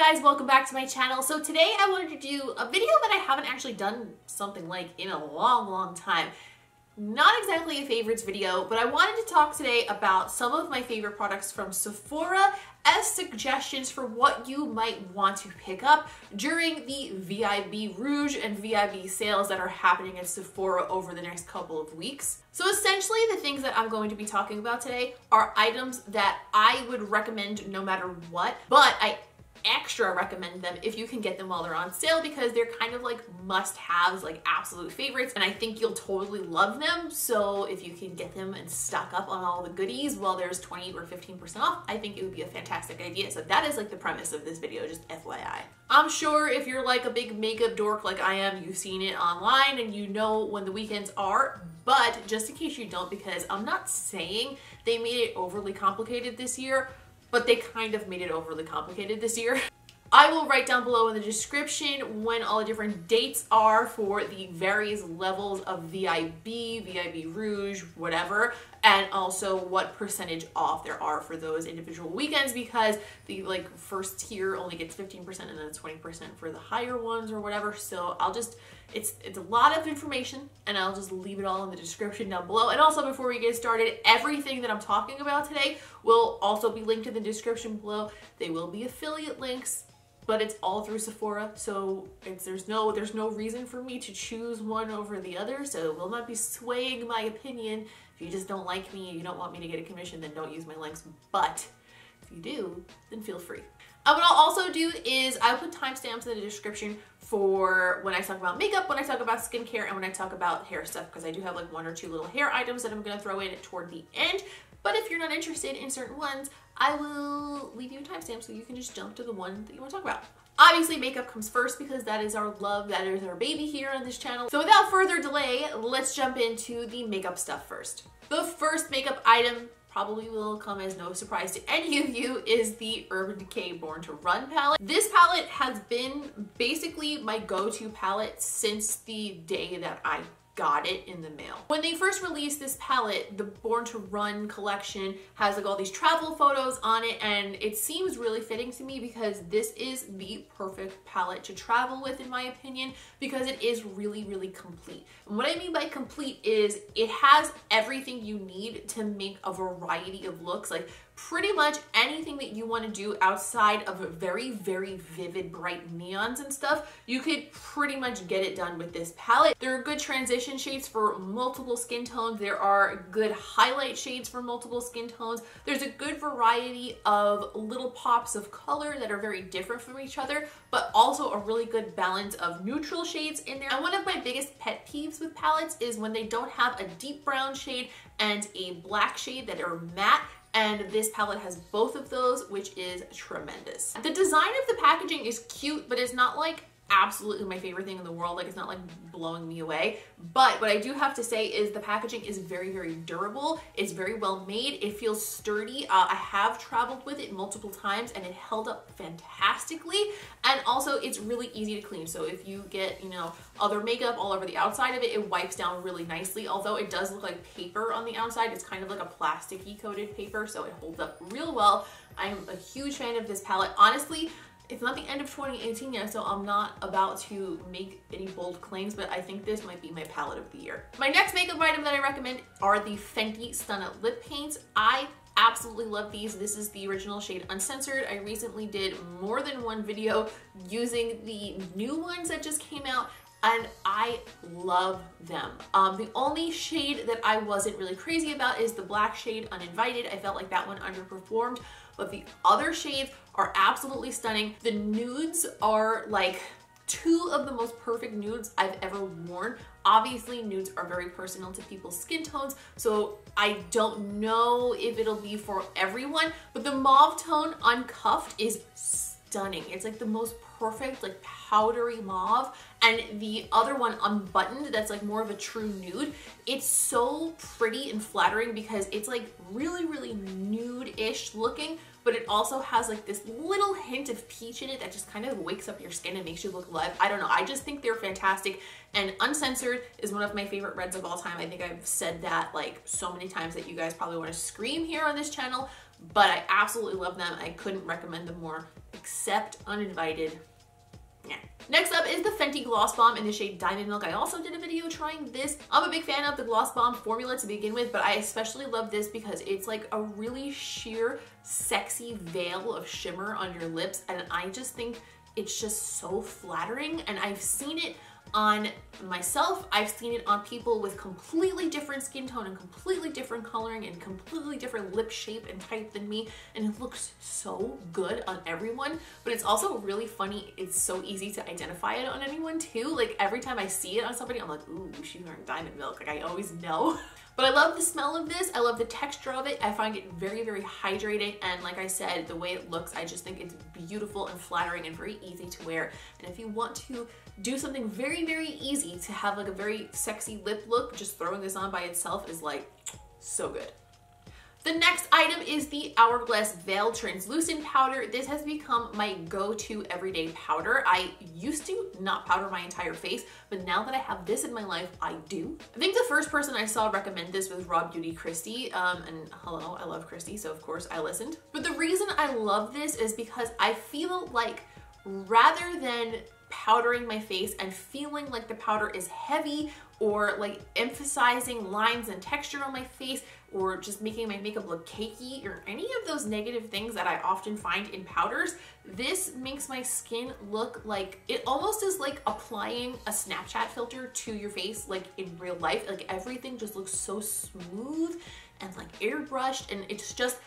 guys? Welcome back to my channel. So today I wanted to do a video that I haven't actually done something like in a long time. Not exactly a favorites video, but I wanted to talk today about some of my favorite products from Sephora as suggestions for what you might want to pick up during the VIB Rouge and VIB sales that are happening at Sephora over the next couple of weeks. So essentially the things that I'm going to be talking about today are items that I would recommend no matter what, but I extra recommend them if you can get them while they're on sale because they're kind of like must-haves, like absolute favorites, and I think you'll totally love them. So if you can get them and stock up on all the goodies while there's 20 or 15% off, I think it would be a fantastic idea. So that is like the premise of this video, just FYI. I'm sure if you're like a big makeup dork like I am, you've seen it online and you know when the weekends are, but just in case you don't, because I'm not saying they made it overly complicated this year, but they kind of made it overly complicated this year. I will write down below in the description when all the different dates are for the various levels of VIB, VIB Rouge, whatever, and also what percentage off there are for those individual weekends, because the like first tier only gets 15% and then 20% for the higher ones or whatever. So I'll just, it's a lot of information and I'll just leave it all in the description down below. And also before we get started, everything that I'm talking about today will also be linked in the description below. They will be affiliate links, but it's all through Sephora, so there's no reason for me to choose one over the other, so it will not be swaying my opinion. If you just don't like me and you don't want me to get a commission, then don't use my links, but if you do, then feel free. And what I'll also do is I'll put timestamps in the description for when I talk about makeup, when I talk about skincare, and when I talk about hair stuff, because I do have like one or two little hair items that I'm going to throw in toward the end. But if you're not interested in certain ones, I will leave you a timestamp so you can just jump to the one that you want to talk about. Obviously, makeup comes first because that is our love, that is our baby here on this channel. So without further delay, let's jump into the makeup stuff first. The first makeup item probably will come as no surprise to any of you is the Urban Decay Born to Run palette. This palette has been basically my go-to palette since the day that I got it in the mail. When they first released this palette, the Born to Run collection has like all these travel photos on it, and it seems really fitting to me because this is the perfect palette to travel with in my opinion, because it is really complete. And what I mean by complete is it has everything you need to make a variety of looks, like pretty much anything that you want to do outside of very vivid bright neons and stuff, you could pretty much get it done with this palette. There are good transition shades for multiple skin tones. There are good highlight shades for multiple skin tones. There's a good variety of little pops of color that are very different from each other, but also a really good balance of neutral shades in there. And one of my biggest pet peeves with palettes is when they don't have a deep brown shade and a black shade that are matte. And this palette has both of those, which is tremendous. The design of the packaging is cute, but it's not like absolutely my favorite thing in the world. Like, it's not like blowing me away. But what I do have to say is the packaging is very durable. It's very well made. It feels sturdy. I have traveled with it multiple times and it held up fantastically. And also it's really easy to clean. So if you get, you know, other makeup all over the outside of it, it wipes down really nicely. Although it does look like paper on the outside, it's kind of like a plasticky coated paper, so it holds up real well. I'm a huge fan of this palette. Honestly, it's not the end of 2018 yet, so I'm not about to make any bold claims, but I think this might be my palette of the year. My next makeup item that I recommend are the Fenty Stunna lip paints. I absolutely love these. This is the original shade Uncensored. I recently did more than one video using the new ones that just came out, and I love them. The only shade that I wasn't really crazy about is the black shade Uninvited. I felt like that one underperformed, but the other shades are absolutely stunning. The nudes are like two of the most perfect nudes I've ever worn. Obviously, nudes are very personal to people's skin tones, so I don't know if it'll be for everyone, but the mauve tone Uncuffed is stunning. It's like the most perfect like powdery mauve, and the other one Unbuttoned, that's like more of a true nude. It's so pretty and flattering because it's like really nude-ish looking, but it also has like this little hint of peach in it that just kind of wakes up your skin and makes you look alive. I don't know, I just think they're fantastic. And Uncensored is one of my favorite reds of all time. I think I've said that like so many times that you guys probably want to scream here on this channel, but I absolutely love them. I couldn't recommend them more, except Uninvited. Yeah. Next up is the Fenty Gloss Bomb in the shade Diamond Milk. I also did a video trying this. I'm a big fan of the Gloss Bomb formula to begin with, but I especially love this because it's like a really sheer, sexy veil of shimmer on your lips, and I just think it's just so flattering. And I've seen it on myself, I've seen it on people with completely different skin tone and completely different coloring and completely different lip shape and type than me, and it looks so good on everyone. But it's also really funny, it's so easy to identify it on anyone too. Like every time I see it on somebody, I'm like, ooh, she's wearing Diamond Milk. Like I always know. But I love the smell of this. I love the texture of it. I find it very, very hydrating. And like I said, the way it looks, I just think it's beautiful and flattering and very easy to wear. And if you want to do something very, very easy to have like a very sexy lip look, just throwing this on by itself is like so good. The next item is the Hourglass Veil Translucent Powder. This has become my go-to everyday powder. I used to not powder my entire face, but now that I have this in my life, I do. I think the first person I saw recommend this was Raw Beauty Christy, and hello, I love Christy, so of course I listened. But the reason I love this is because I feel like rather than powdering my face and feeling like the powder is heavy or like emphasizing lines and texture on my face or just making my makeup look cakey or any of those negative things that I often find in powders, this makes my skin look like, it almost is like applying a Snapchat filter to your face like in real life. Like everything just looks so smooth and like airbrushed, and it's just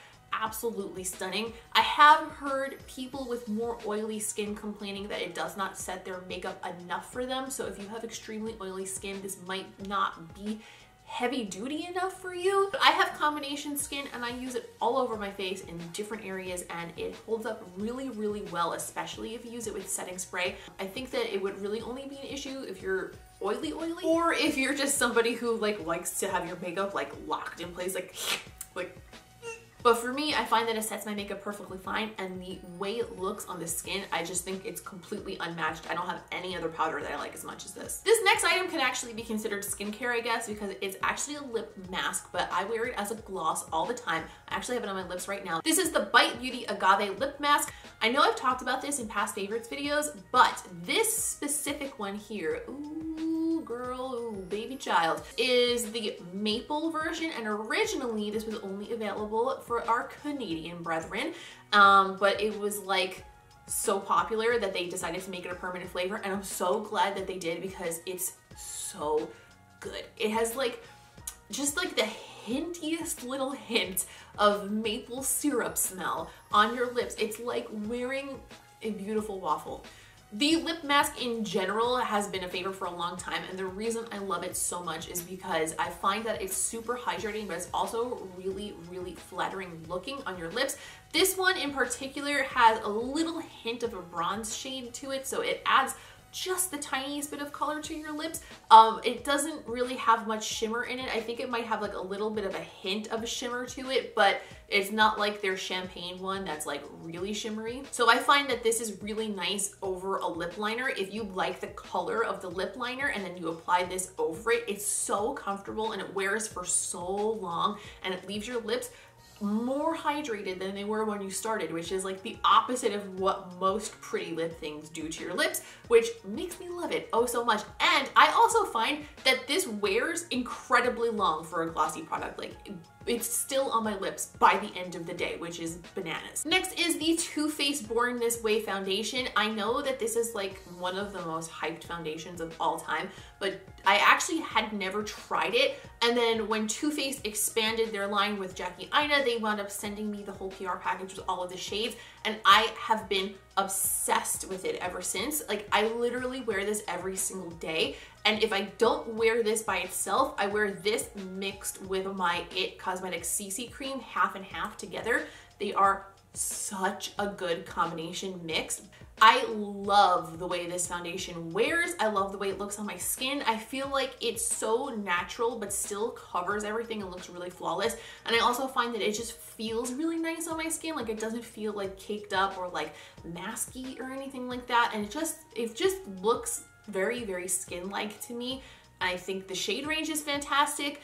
absolutely stunning. I have heard people with more oily skin complaining that it does not set their makeup enough for them. So if you have extremely oily skin, this might not be heavy duty enough for you. But I have combination skin and I use it all over my face in different areas, and it holds up really, really well, especially if you use it with setting spray. I think that it would really only be an issue if you're oily, or if you're just somebody who like likes to have your makeup like locked in place, like But for me, I find that it sets my makeup perfectly fine, and the way it looks on the skin, I just think it's completely unmatched. I don't have any other powder that I like as much as this. This next item can actually be considered skincare, I guess, because it's actually a lip mask, but I wear it as a gloss all the time. I actually have it on my lips right now. This is the Bite Beauty Agave Lip Mask. I know I've talked about this in past favorites videos, but this specific one here, ooh, girl, ooh, baby child, is the maple version, and originally this was only available for our Canadian brethren, but it was like so popular that they decided to make it a permanent flavor, and I'm so glad that they did because it's so good. It has like just like the hintiest little hint of maple syrup smell on your lips. It's like wearing a beautiful waffle. The lip mask in general has been a favorite for a long time, and the reason I love it so much is because I find that it's super hydrating, but it's also really, really flattering looking on your lips. This one in particular has a little hint of a bronze shade to it, so it adds just the tiniest bit of color to your lips. It doesn't really have much shimmer in it. I think it might have like a little bit of a hint of a shimmer to it, but it's not like their champagne one that's like really shimmery. So I find that this is really nice over a lip liner. If you like the color of the lip liner and then you apply this over it, it's so comfortable and it wears for so long, and it leaves your lips more hydrated than they were when you started, which is like the opposite of what most pretty lip things do to your lips, which makes me love it oh so much. And I also find that this wears incredibly long for a glossy product. Like it's still on my lips by the end of the day, which is bananas. Next is the TooFaced Born This Way foundation. I know that this is like one of the most hyped foundations of all time, but I actually had never tried it. And then when TooFaced expanded their line with Jackie Aina, they wound up sending me the whole PR package with all of the shades, and I have been obsessed with it ever since. Like I literally wear this every single day, and if I don't wear this by itself, I wear this mixed with my IT Cosmetics CC cream, half and half together. They are such a good combination mix. I love the way this foundation wears. I love the way it looks on my skin. I feel like it's so natural but still covers everything and looks really flawless. And I also find that it just feels really nice on my skin. Like it doesn't feel like caked up or like masky or anything like that. And it just looks very, very skin-like to me. I think the shade range is fantastic.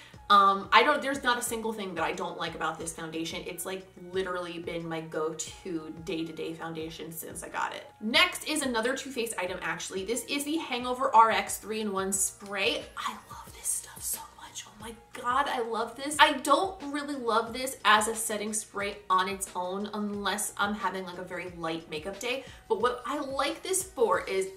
There's not a single thing that I don't like about this foundation. It's like literally been my go-to day-to-day foundation since I got it. Next is another Too Faced item actually. This is the Hangover RX 3-in-1 spray. I love this stuff so much. Oh my God, I love this. I don't really love this as a setting spray on its own unless I'm having like a very light makeup day. But what I like this for is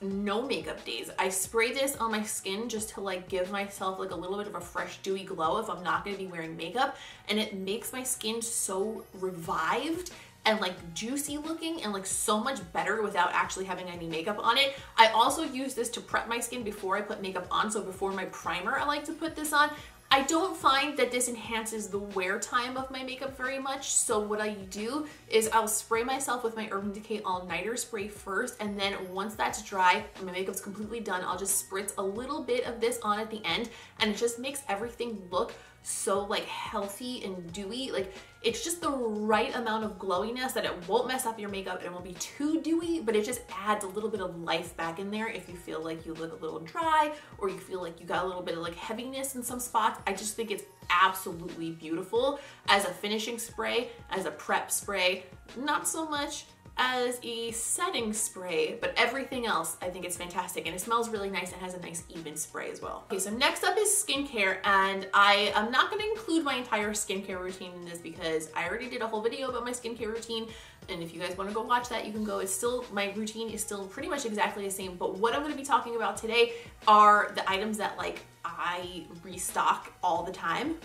no makeup days. I spray this on my skin just to like give myself like a little bit of a fresh dewy glow if I'm not going to be wearing makeup, and it makes my skin so revived and like juicy looking and like so much better without actually having any makeup on it. I also use this to prep my skin before I put makeup on, so before my primer I like to put this on. I don't find that this enhances the wear time of my makeup very much, so what I do is I'll spray myself with my Urban Decay All Nighter spray first, and then once that's dry and my makeup's completely done, I'll just spritz a little bit of this on at the end, and it just makes everything look so like healthy and dewy. Like it's just the right amount of glowiness that it won't mess up your makeup and it won't be too dewy, but it just adds a little bit of life back in there if you feel like you look a little dry or you feel like you got a little bit of like heaviness in some spots. I just think it's absolutely beautiful as a finishing spray, as a prep spray, not so much as a setting spray, but everything else I think it's fantastic, and it smells really nice and has a nice even spray as well. Okay, so next up is skincare, and I am not going to include my entire skincare routine in this because I already did a whole video about my skincare routine, and if you guys want to go watch that, you can go. It's still, my routine is still pretty much exactly the same, but what I'm going to be talking about today are the items that like I restock all the time.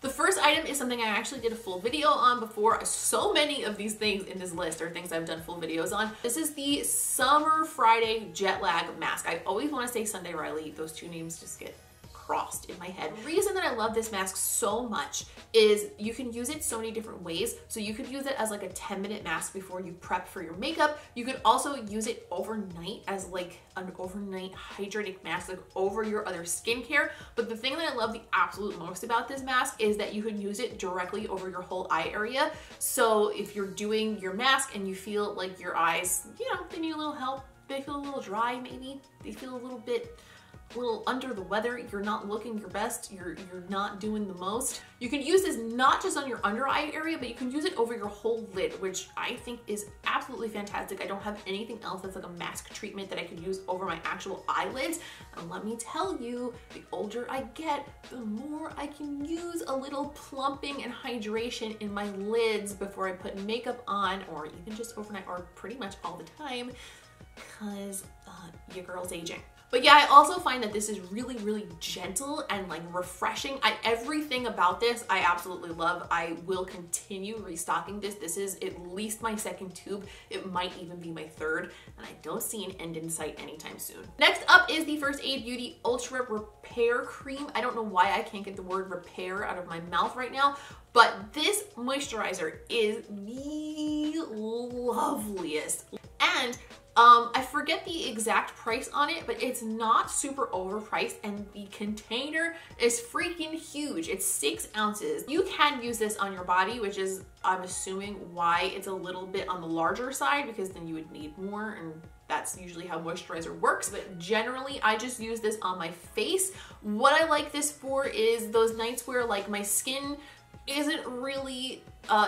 The first item is something I actually did a full video on before. So many of these things in this list are things I've done full videos on. This is the Summer Friday Jetlag mask. I always want to say Sunday Riley. Those two names just get crossed in my head. The reason that I love this mask so much is you can use it so many different ways. So you could use it as like a 10-minute mask before you prep for your makeup. You could also use it overnight as like an overnight hydrating mask, like over your other skincare. But the thing that I love the absolute most about this mask is that you can use it directly over your whole eye area. So if you're doing your mask and you feel like your eyes, you know, they need a little help, they feel a little dry maybe, they feel a little under the weather, you're not looking your best, you're not doing the most. You can use this not just on your under eye area, but you can use it over your whole lid, which I think is absolutely fantastic. I don't have anything else that's like a mask treatment that I could use over my actual eyelids. And let me tell you, the older I get, the more I can use a little plumping and hydration in my lids before I put makeup on, or even just overnight, or pretty much all the time, because your girl's aging. But yeah, I also find that this is really, really gentle and like refreshing. Everything about this I absolutely love. I will continue restocking this. This is at least my second tube. It might even be my third, and I don't see an end in sight anytime soon. Next up is the First Aid Beauty Ultra Repair Cream. I don't know why I can't get the word repair out of my mouth right now, but this moisturizer is the loveliest. And I forget the exact price on it, but it's not super overpriced, and the container is freaking huge. It's 6 ounces. You can use this on your body, which is, I'm assuming, why it's a little bit on the larger side, because then you would need more, and that's usually how moisturizer works. But generally, I just use this on my face. What I like this for is those nights where like my skin isn't really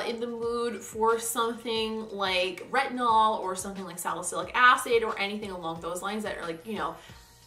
in the mood for something like retinol or something like salicylic acid or anything along those lines that are like, you know,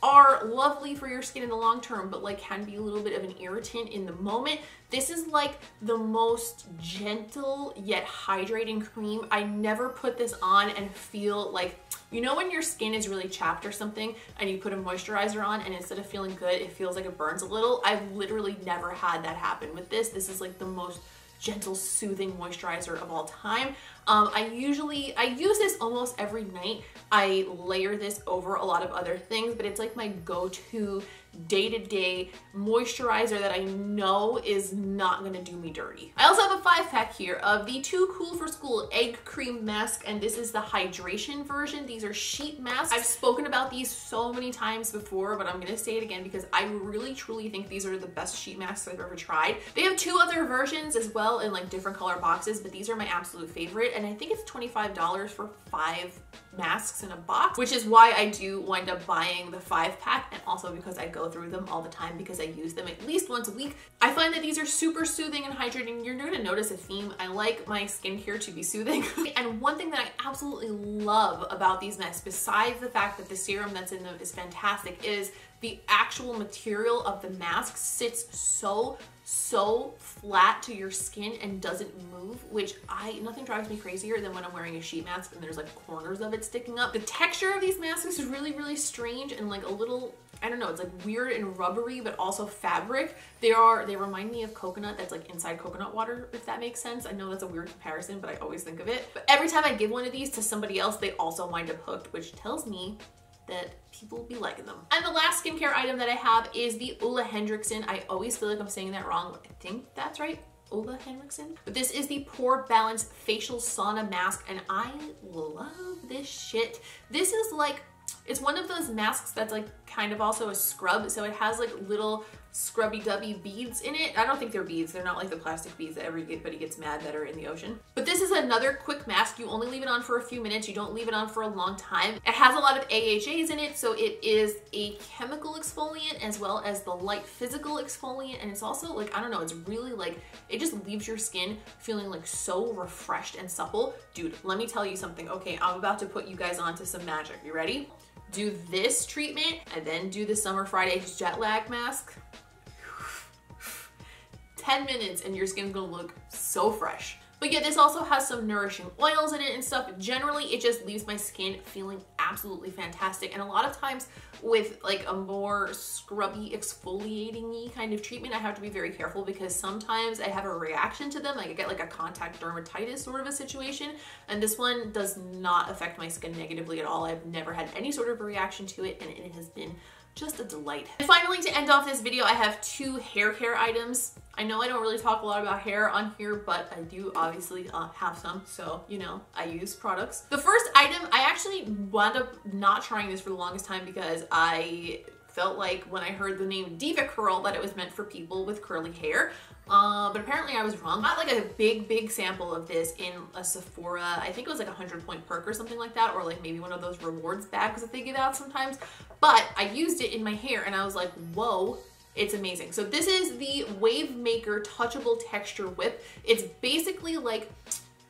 are lovely for your skin in the long term, but like can be a little bit of an irritant in the moment. This is like the most gentle yet hydrating cream. I never put this on and feel like, you know, when your skin is really chapped or something and you put a moisturizer on and instead of feeling good, it feels like it burns a little. I've literally never had that happen with this. This is like the most gentle, soothing moisturizer of all time. I use this almost every night. I layer this over a lot of other things, but it's like my go-to day-to-day moisturizer that I know is not gonna do me dirty. I also have a 5-pack here of the Too Cool for School Egg Cream Mask, and this is the hydration version. These are sheet masks. I've spoken about these so many times before, but I'm gonna say it again because I really truly think these are the best sheet masks I've ever tried. They have 2 other versions as well in like different color boxes, but these are my absolute favorite, and I think it's $25 for 5 masks in a box, which is why I do wind up buying the 5-pack, and also because I go go through them all the time because I use them at least once a week. I find that these are super soothing and hydrating. You're gonna notice a theme. I like my skincare to be soothing. And one thing that I absolutely love about these masks, besides the fact that the serum that's in them is fantastic, is the actual material of the mask sits so flat to your skin and doesn't move, which nothing drives me crazier than when I'm wearing a sheet mask and there's like corners of it sticking up. The texture of these masks is really strange and like a little, I don't know, it's like weird and rubbery, but also fabric. They remind me of coconut that's like inside coconut water, if that makes sense. I know that's a weird comparison, but I always think of it. But every time I give one of these to somebody else, they also wind up hooked, which tells me that people will be liking them. And the last skincare item that I have is the Ole Henriksen. I always feel like I'm saying that wrong, but I think that's right. Ole Henriksen. But this is the Pore Balance Facial Sauna Mask, and I love this shit. This is like, it's one of those masks that's like kind of also a scrub, so it has like little scrubby-dubby beads in it. I don't think they're beads. They're not like the plastic beads that everybody gets mad that are in the ocean. But this is another quick mask. You only leave it on for a few minutes. You don't leave it on for a long time. It has a lot of AHAs in it, so it is a chemical exfoliant as well as the light physical exfoliant, and it's also like, I don't know, it's really like, it just leaves your skin feeling like so refreshed and supple. Dude, let me tell you something. Okay, I'm about to put you guys onto some magic. You ready? Do this treatment and then do the Summer Fridays Jetlag mask. 10 minutes and your skin's gonna look so fresh. But yeah, this also has some nourishing oils in it and stuff. Generally, it just leaves my skin feeling absolutely fantastic. And a lot of times with like a more scrubby, exfoliating-y kind of treatment, I have to be very careful because sometimes I have a reaction to them. Like I get like a contact dermatitis sort of a situation. And this one does not affect my skin negatively at all. I've never had any sort of a reaction to it, and it has been just a delight. And finally, to end off this video, I have two hair care items. I know I don't really talk a lot about hair on here, but I do obviously have some, so you know, I use products. The first item, I actually wound up not trying this for the longest time because I felt like when I heard the name Diva Curl that it was meant for people with curly hair. But apparently I was wrong. Got like a big sample of this in a Sephora. I think it was like a 100-point perk or something like that, or like maybe one of those rewards bags that they give out sometimes. But I used it in my hair and I was like, whoa, it's amazing. So this is the Wave Maker Touchable Texture Whip. It's basically like,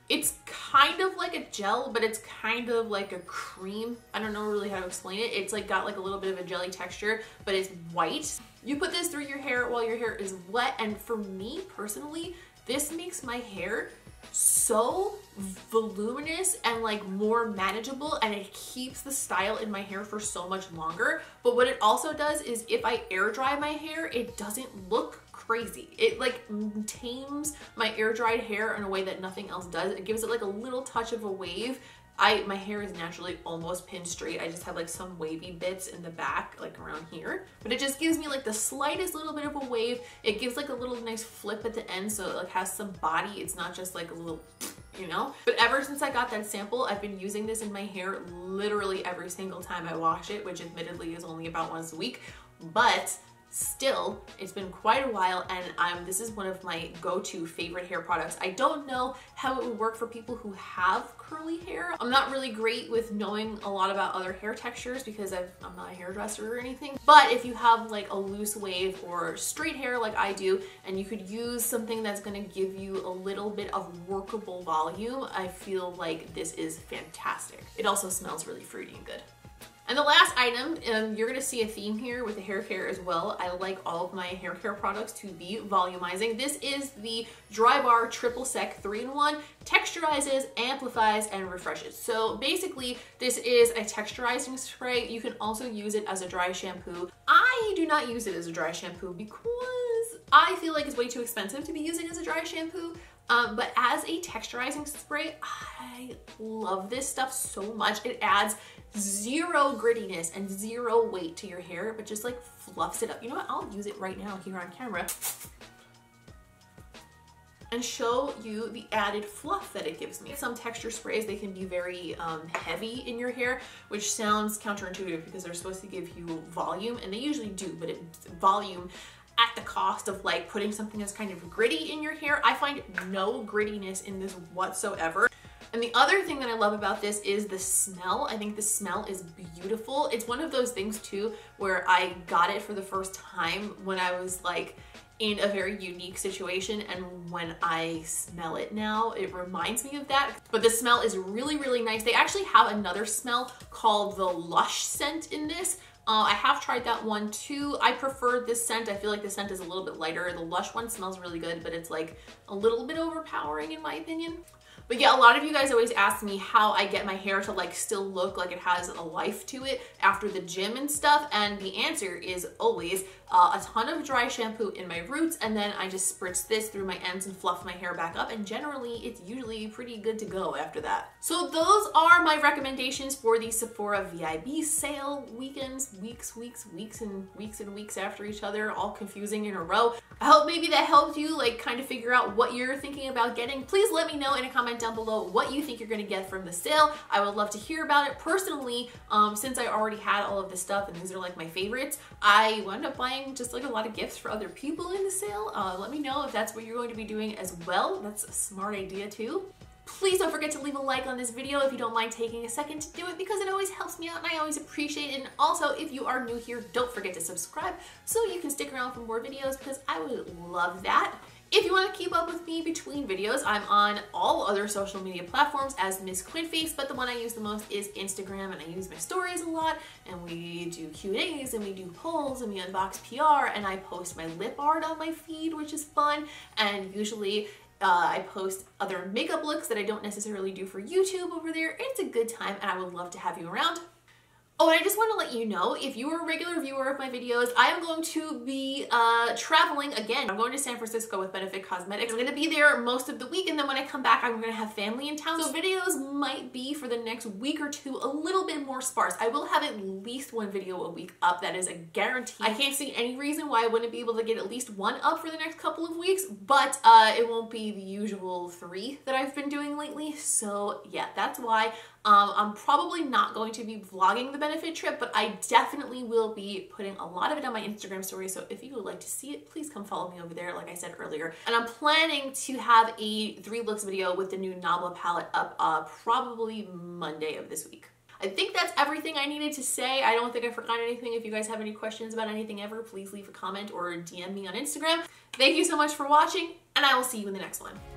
it's kind of like a gel, but it's kind of like a cream. I don't know really how to explain it. It's like got like a little bit of a jelly texture, but it's white. You put this through your hair while your hair is wet, and for me personally, this makes my hair so voluminous and like more manageable, and it keeps the style in my hair for so much longer. But what it also does is if I air dry my hair, it doesn't look crazy. It like tames my air dried hair in a way that nothing else does. It gives it like a little touch of a wave. My hair is naturally almost pin straight. I just have like some wavy bits in the back, like around here. But it just gives me like the slightest little bit of a wave. It gives like a little nice flip at the end, so it like has some body. It's not just like a little, you know? But ever since I got that sample, I've been using this in my hair literally every single time I wash it, which admittedly is only about once a week. But still, it's been quite a while, and this is one of my go-to favorite hair products. I don't know how it would work for people who have curly hair. I'm not really great with knowing a lot about other hair textures because I'm not a hairdresser or anything. But if you have like a loose wave or straight hair like I do, and you could use something that's gonna give you a little bit of workable volume, I feel like this is fantastic. It also smells really fruity and good. And the last item, you're gonna see a theme here with the hair care as well. I like all of my hair care products to be volumizing. This is the Dry Bar Triple Sec 3-in-1, texturizes, amplifies, and refreshes. So basically, this is a texturizing spray. You can also use it as a dry shampoo. I do not use it as a dry shampoo because I feel like it's way too expensive to be using as a dry shampoo. But as a texturizing spray, I love this stuff so much. It adds zero grittiness and zero weight to your hair, but just like fluffs it up. You know what? I'll use it right now here on camera and show you the added fluff that it gives me. Some texture sprays, they can be very heavy in your hair, which sounds counterintuitive because they're supposed to give you volume, and they usually do, but it's volume at the cost of like putting something that's kind of gritty in your hair. I find no grittiness in this whatsoever. And the other thing that I love about this is the smell. I think the smell is beautiful. It's one of those things too where I got it for the first time when I was like in a very unique situation, and when I smell it now, it reminds me of that. But the smell is really, really nice. They actually have another smell called the Lush scent in this. I have tried that one too. I prefer this scent. I feel like the scent is a little bit lighter. The Lush one smells really good, but it's like a little bit overpowering in my opinion. But yeah, a lot of you guys always ask me how I get my hair to like still look like it has a life to it after the gym and stuff. And the answer is always a ton of dry shampoo in my roots, and then I just spritz this through my ends and fluff my hair back up, and generally it's usually pretty good to go after that. So those are my recommendations for the Sephora VIB sale weekends, weeks and weeks after each other, all confusing in a row. I hope maybe that helped you like kind of figure out what you're thinking about getting. Please let me know in a comment down below what you think you're gonna get from the sale. I would love to hear about it. Personally, since I already had all of this stuff and these are like my favorites, I wound up buying just like a lot of gifts for other people in the sale. Let me know if that's what you're going to be doing as well. That's a smart idea too. Please don't forget to leave a like on this video if you don't mind taking a second to do it, because it always helps me out and I always appreciate it. And also, if you are new here, don't forget to subscribe so you can stick around for more videos, because I would love that. If you want to keep up with me between videos, I'm on all other social media platforms as Miss QuintFace, but the one I use the most is Instagram, and I use my stories a lot, and we do Q&As, and we do polls, and we unbox PR, and I post my lip art on my feed, which is fun, and usually I post other makeup looks that I don't necessarily do for YouTube over there. It's a good time, and I would love to have you around. Oh, and I just want to let you know, if you are a regular viewer of my videos, I am going to be traveling again. I'm going to San Francisco with Benefit Cosmetics. I'm going to be there most of the week, and then when I come back, I'm going to have family in town. So videos might be, for the next week or two, a little bit more sparse. I will have at least one video a week up. That is a guarantee. I can't see any reason why I wouldn't be able to get at least one up for the next couple of weeks, but it won't be the usual 3 that I've been doing lately. So yeah, that's why. I'm probably not going to be vlogging the Benefit trip, but I definitely will be putting a lot of it on my Instagram story. So if you would like to see it, please come follow me over there, like I said earlier. And I'm planning to have a 3 looks video with the new Nabla palette up probably Monday of this week. I think that's everything I needed to say. I don't think I forgot anything. If you guys have any questions about anything ever, please leave a comment or DM me on Instagram. Thank you so much for watching, and I will see you in the next one.